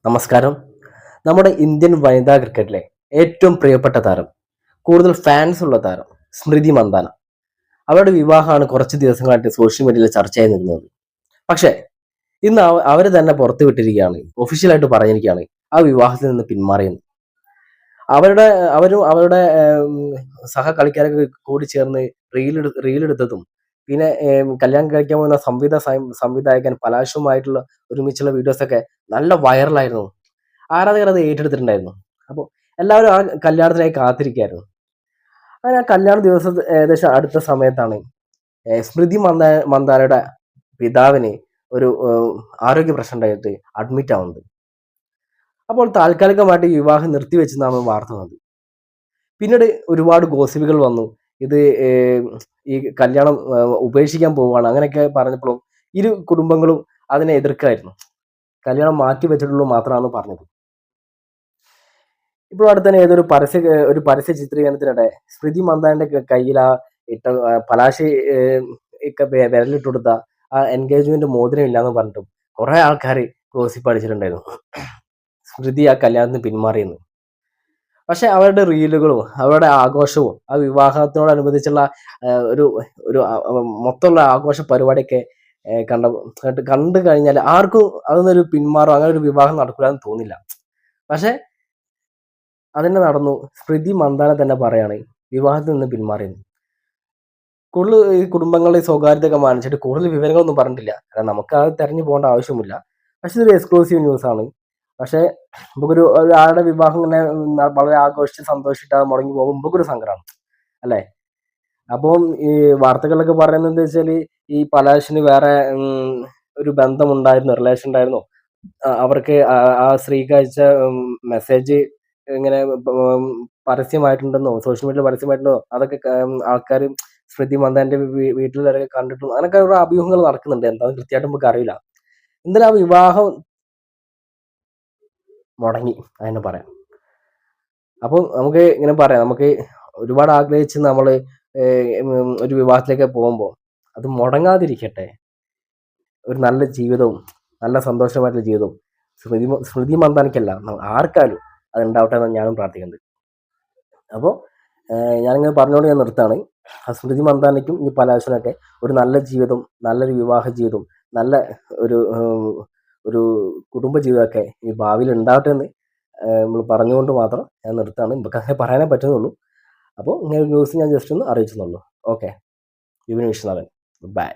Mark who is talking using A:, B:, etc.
A: നമസ്കാരം. നമ്മുടെ ഇന്ത്യൻ വനിതാ ക്രിക്കറ്റിലെ ഏറ്റവും പ്രിയപ്പെട്ട താരം, കൂടുതൽ ഫാൻസ് ഉള്ള താരം സ്മൃതി മന്ദാന. അവരുടെ വിവാഹമാണ് കുറച്ച് ദിവസങ്ങളായിട്ട് സോഷ്യൽ മീഡിയയിൽ ചർച്ചയായി നിന്നത്. പക്ഷേ ഇന്ന് അവർ തന്നെ പുറത്തു വിട്ടിരിക്കുകയാണ്, ഒഫീഷ്യലായിട്ട് പറഞ്ഞിരിക്കുകയാണ് ആ വിവാഹത്തിൽ നിന്ന് പിന്മാറിയെന്ന്. അവരുടെ അവരും അവരുടെ സഹ കളിക്കാരൊക്കെ കൂടി ചേർന്ന് റീലെടുത്തതും പിന്നെ കല്യാണം കഴിക്കാൻ പോകുന്ന സംവിധായകൻ പലാശുമായിട്ടുള്ള ഒരുമിച്ചുള്ള വീഡിയോസൊക്കെ നല്ല വൈറലായിരുന്നു. ആരാധകർ അത് ഏറ്റെടുത്തിട്ടുണ്ടായിരുന്നു. അപ്പോൾ എല്ലാവരും ആ കല്യാണത്തിനായി കാത്തിരിക്കുകയായിരുന്നു. അങ്ങനെ ആ കല്യാണ ദിവസം ഏകദേശം അടുത്ത സമയത്താണ് സ്മൃതി മന്ദാനയുടെ പിതാവിന് ഒരു ആരോഗ്യ പ്രശ്നം ഉണ്ടായിട്ട് അഡ്മിറ്റ് ആവുന്നത്. അപ്പോൾ താൽക്കാലികമായിട്ട് ഈ വിവാഹം നിർത്തിവെച്ചെന്നാണ് വാർത്ത വന്നത്. പിന്നീട് ഒരുപാട് ഗോസിപ്പുകൾ വന്നു. ഇത് ഈ കല്യാണം ഉപേക്ഷിക്കാൻ പോവുകയാണ് അങ്ങനെയൊക്കെ പറഞ്ഞപ്പോഴും ഇരു കുടുംബങ്ങളും അതിനെ എതിർക്കായിരുന്നു. കല്യാണം മാറ്റി വെച്ചിട്ടുള്ളൂ മാത്രമാണ് പറഞ്ഞത്. ഇപ്പോൾ അടുത്ത് തന്നെ ഒരു പരസ്യ ചിത്രീകരണത്തിനിടെ സ്മൃതി മന്ദാനന്റെ കയ്യിൽ ആ ഇട്ട പലാശി വിരലിട്ട് കൊടുത്ത ആ എൻഗേജ്മെന്റ് മോതിരം ഇല്ലാന്ന് പറഞ്ഞിട്ടും കുറെ ആൾക്കാർ ഗോസിപ്പ് അടിച്ചിട്ടുണ്ടായിരുന്നു. സ്മൃതി ആ കല്യാണത്തിന് പിന്മാറിയെന്ന്. പക്ഷെ അവരുടെ റീലുകളും അവരുടെ ആഘോഷവും ആ വിവാഹത്തോടനുബന്ധിച്ചുള്ള ഒരു ഒരു മൊത്തമുള്ള ആഘോഷ പരിപാടിയൊക്കെ കണ്ടു കഴിഞ്ഞാൽ ആർക്കും അതൊന്നൊരു പിന്മാറും അങ്ങനെ ഒരു വിവാഹം നടക്കില്ലാന്ന് തോന്നില്ല. പക്ഷെ അതിനെ നടന്നു. സ്മൃതി മന്ദാന തന്നെ പറയാണ് വിവാഹത്തിൽ നിന്ന് പിന്മാറിയെന്ന്. കൂടുതൽ ഈ കുടുംബങ്ങളുടെ സ്വകാര്യതയൊക്കെ മാനിച്ചിട്ട് കൂടുതൽ വിവരങ്ങളൊന്നും പറഞ്ഞിട്ടില്ല. കാരണം നമുക്ക് അത് തെരഞ്ഞു പോകേണ്ട ആവശ്യമില്ല. പക്ഷെ ഇതൊരു എക്സ്ക്ലൂസീവ് ന്യൂസ് ആണ്. പക്ഷെ നമുക്കൊരു ഒരാളുടെ വിവാഹം ഇങ്ങനെ വളരെ ആഘോഷിച്ച് സന്തോഷിച്ചിട്ട് അത് മുടങ്ങി പോകുമ്പോൾ നമുക്കൊരു സങ്കടമാണ് അല്ലേ? അപ്പം ഈ വാർത്തകളൊക്കെ പറയുന്നത് എന്താ വെച്ചാല് ഈ പലാശിന് വേറെ ഒരു ബന്ധമുണ്ടായിരുന്നു, റിലേഷൻ ഉണ്ടായിരുന്നു. അവർക്ക് ആ സ്ത്രീക്ക് അയച്ച മെസ്സേജ് ഇങ്ങനെ പരസ്യമായിട്ടുണ്ടെന്നോ സോഷ്യൽ മീഡിയയിൽ പരസ്യമായിട്ടുണ്ടോ അതൊക്കെ ആൾക്കാർ സ്മൃതി മന്ദാന്റെ വീട്ടിലൊക്കെ കണ്ടിട്ടും അങ്ങനൊക്കെ ഒരു അഭ്യൂഹങ്ങൾ നടക്കുന്നുണ്ട്. എന്താണെന്ന് കൃത്യമായിട്ട് നമുക്ക് അറിയില്ല. എന്തായാലും ആ വിവാഹം മുടങ്ങി അതന്നെ പറയാം. അപ്പം നമുക്ക് ഇങ്ങനെ പറയാം, നമുക്ക് ഒരുപാട് ആഗ്രഹിച്ച് നമ്മൾ ഒരു വിവാഹത്തിലേക്ക് പോകുമ്പോൾ അത് മുടങ്ങാതിരിക്കട്ടെ. ഒരു നല്ല ജീവിതവും നല്ല സന്തോഷമായിട്ടുള്ള ജീവിതവും സ്മൃതി മന്ദാനയ്ക്കല്ല ആർക്കാലും അത് ഉണ്ടാവട്ടെ എന്ന് ഞാനും പ്രാർത്ഥിക്കുന്നുണ്ട്. അപ്പോൾ ഞാനിങ്ങനെ പറഞ്ഞുകൊണ്ട് ഞാൻ നിർത്താണ്. സ്മൃതി മന്ദാനയ്ക്കും ഈ പലാശനൊക്കെ ഒരു നല്ല ജീവിതം, നല്ലൊരു വിവാഹ ജീവിതം, നല്ല ഒരു ഒരു കുടുംബ ജീവിതമൊക്കെ ഈ ഭാവിയിൽ ഉണ്ടാവട്ടെ എന്ന് നമ്മൾ പറഞ്ഞുകൊണ്ട് മാത്രം ഞാൻ നിർത്താണ്. നമുക്ക് അങ്ങനെ പറയാനേ പറ്റുന്നുള്ളൂ. അപ്പോൾ ഇങ്ങനെ ഒരു ന്യൂസ് ഞാൻ ജസ്റ്റ് ഒന്ന് അറിയിച്ചെന്നുള്ളൂ. Okay, Vipin Viswanathan, by.